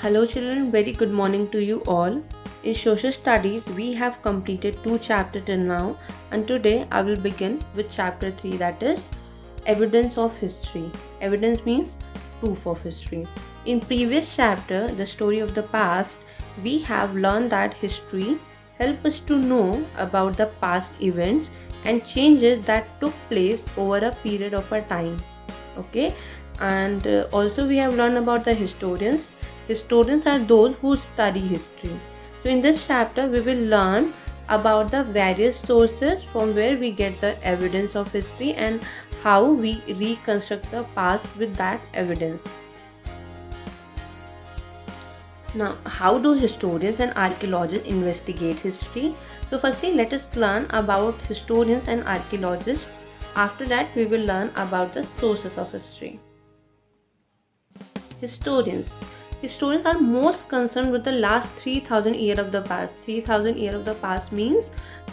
Hello children, very good morning to you all. In social studies, we have completed 2 chapters till now, and today I will begin with chapter 3, that is evidence of history. Evidence means proof of history. In previous chapter, the story of the past, we have learned that history helps us to know about the past events and changes that took place over a period of a time. Okay, and also we have learned about the historians. Historians are those who study history. So in this chapter we will learn about the various sources from where we get the evidence of history and how we reconstruct the past with that evidence. Now, how do historians and archaeologists investigate history? So firstly, let us learn about historians and archaeologists. After that, we will learn about the sources of history. Historians. Historians are most concerned with the last 3000 years of the past. 3000 years of the past means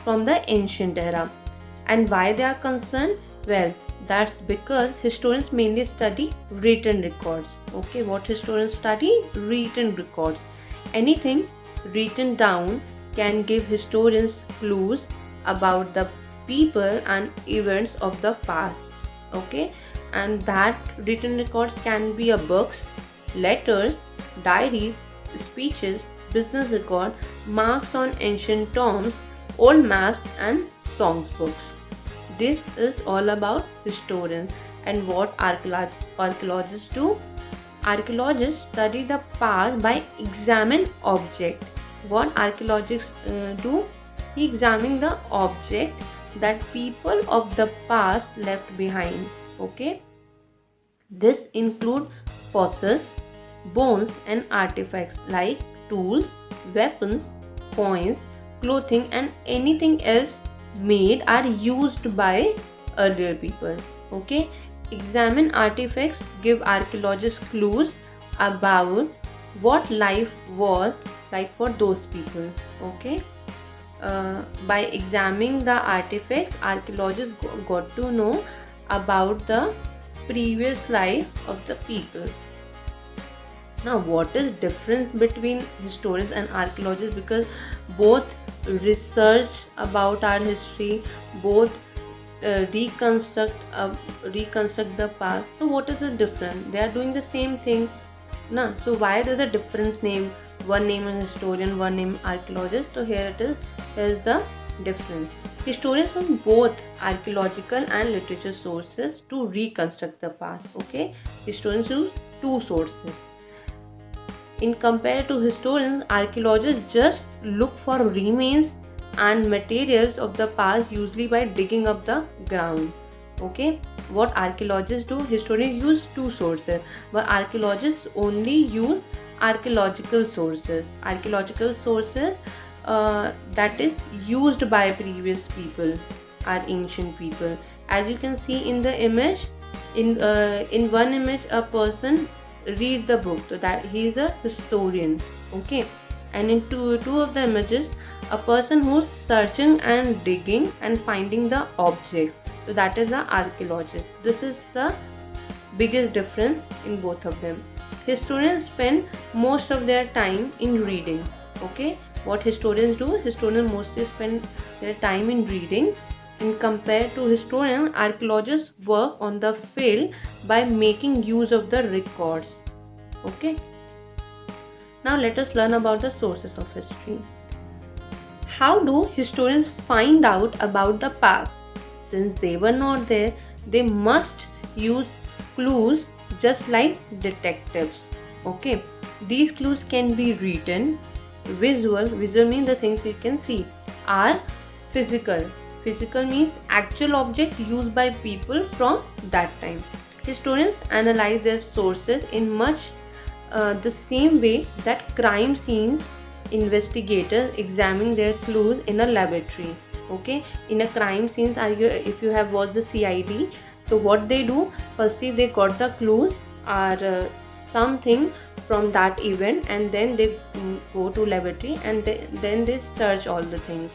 from the ancient era. And why they are concerned? Well, that's because historians mainly study written records. Okay, what historians study? Written records. Anything written down can give historians clues about the people and events of the past. Okay, and that written records can be a books, letters, diaries, speeches, business record, marks on ancient tombs, old maps and songbooks. This is all about historians. And what archaeologists do? Archaeologists study the past by examining object. What archaeologists do? He examine the object that people of the past left behind. Okay, this include fossils, bones and artifacts like tools, weapons, coins, clothing and anything else made or used by earlier people. Okay, examine artifacts give archaeologists clues about what life was like for those people. Okay, by examining the artifacts, archaeologists got to know about the previous life of the people. Now, what is difference between historians and archaeologists? Because both research about our history, both reconstruct the past. So, what is the difference? They are doing the same thing, na? So, why there is a difference name? One name is historian, one name archaeologist. So, here it is. Here is the difference. Historians use both archaeological and literature sources to reconstruct the past. Okay, historians use two sources. In compared to historians, archaeologists just look for remains and materials of the past, usually by digging up the ground. Okay, what archaeologists do? Historians use two sources, but archaeologists only use archaeological sources. Archaeological sources that is used by previous people or ancient people. As you can see in the image, in one image a person read the book, so that he is a historian. Okay, and in two of the images a person who's searching and digging and finding the object, so that is the archaeologist. This is the biggest difference in both of them. Historians spend most of their time in reading. Okay, what historians do? Historians mostly spend their time in reading. In compared to historians, archaeologists work on the field by making use of the records. Okay, now let us learn about the sources of history. How do historians find out about the past? Since they were not there, they must use clues just like detectives. Okay, these clues can be written, visual means the things you can see, are physical means actual objects used by people from that time. Historians analyze their sources in much the same way that crime scene investigators examine their clues in a laboratory. Okay, in a crime scene, if you have watched the CID, so what they do? Firstly, they got the clues or something from that event, and then they go to laboratory and then they search all the things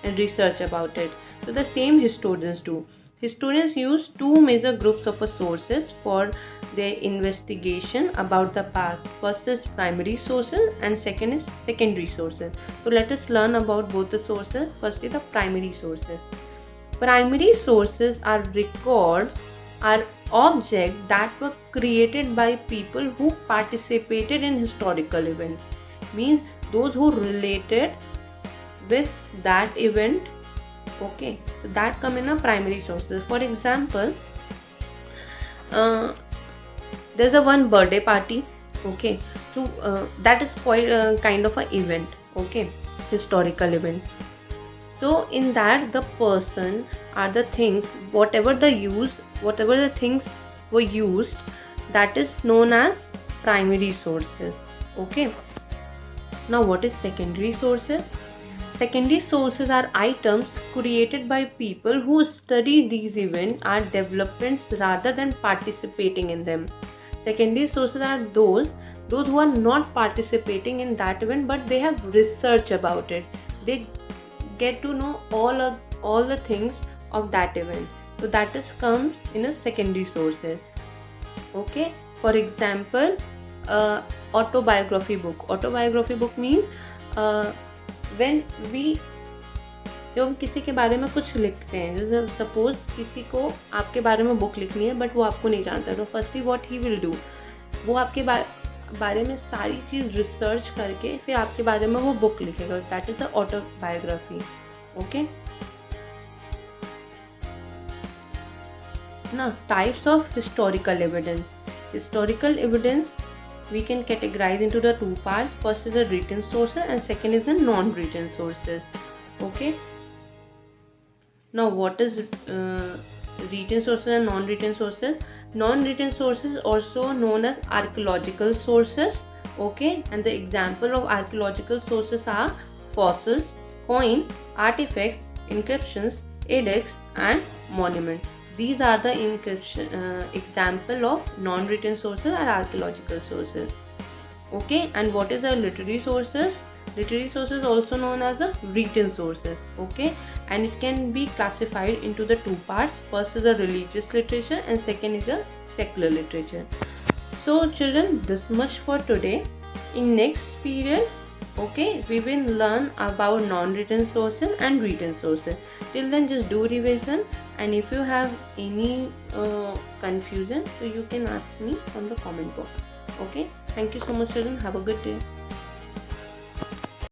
and research about it. So the same historians do. Historians use two major groups of sources for their investigation about the past. First is primary sources and second is secondary sources. So let us learn about both the sources. Firstly, the primary sources. Primary sources are records, are objects that were created by people who participated in historical events. Means those who related with that event. Okay, so that come in a primary sources. For example, there's a one birthday party. Okay, so that is quite a kind of an event. Okay, historical event. So in that, the person are the things, whatever the things were used, that is known as primary sources. Okay, now what is secondary sources? Secondary sources are items created by people who study these events or developments rather than participating in them. Secondary sources are those who are not participating in that event, but they have research about it. They get to know all the things of that event. So that is comes in a secondary sources. Okay, for example, autobiography book. Autobiography book means when we जब हम किसी के बारे में कुछ लिखते हैं, जैसे सपोज किसी को आपके बारे में बुक लिखनी है बट वो आपको नहीं जानता, तो firstly what he will do, वो आपके बारे में सारी चीज़ रिसर्च करके फिर आपके बारे में वो बुक लिखेगा. That is the autobiography. Okay, ना types of historical evidence. Historical evidence we can categorize into the two parts. First is the written sources and second is the non-written sources. Okay, now what is written sources and non-written sources? Non-written sources also known as archaeological sources. Okay, and the example of archaeological sources are fossils, coins, artifacts, inscriptions, edicts and monuments. These are the example of non-written sources or archaeological sources. Okay, and what is the literary sources? Literary sources also known as the written sources. Okay, and it can be classified into the two parts. First is the religious literature and second is the secular literature. So children, this much for today. In next period, okay, we will learn about non-written sources and written sources. Till then, just do revision, and if you have any confusion, so you can ask me from the comment box. Okay, thank you so much children, have a good day.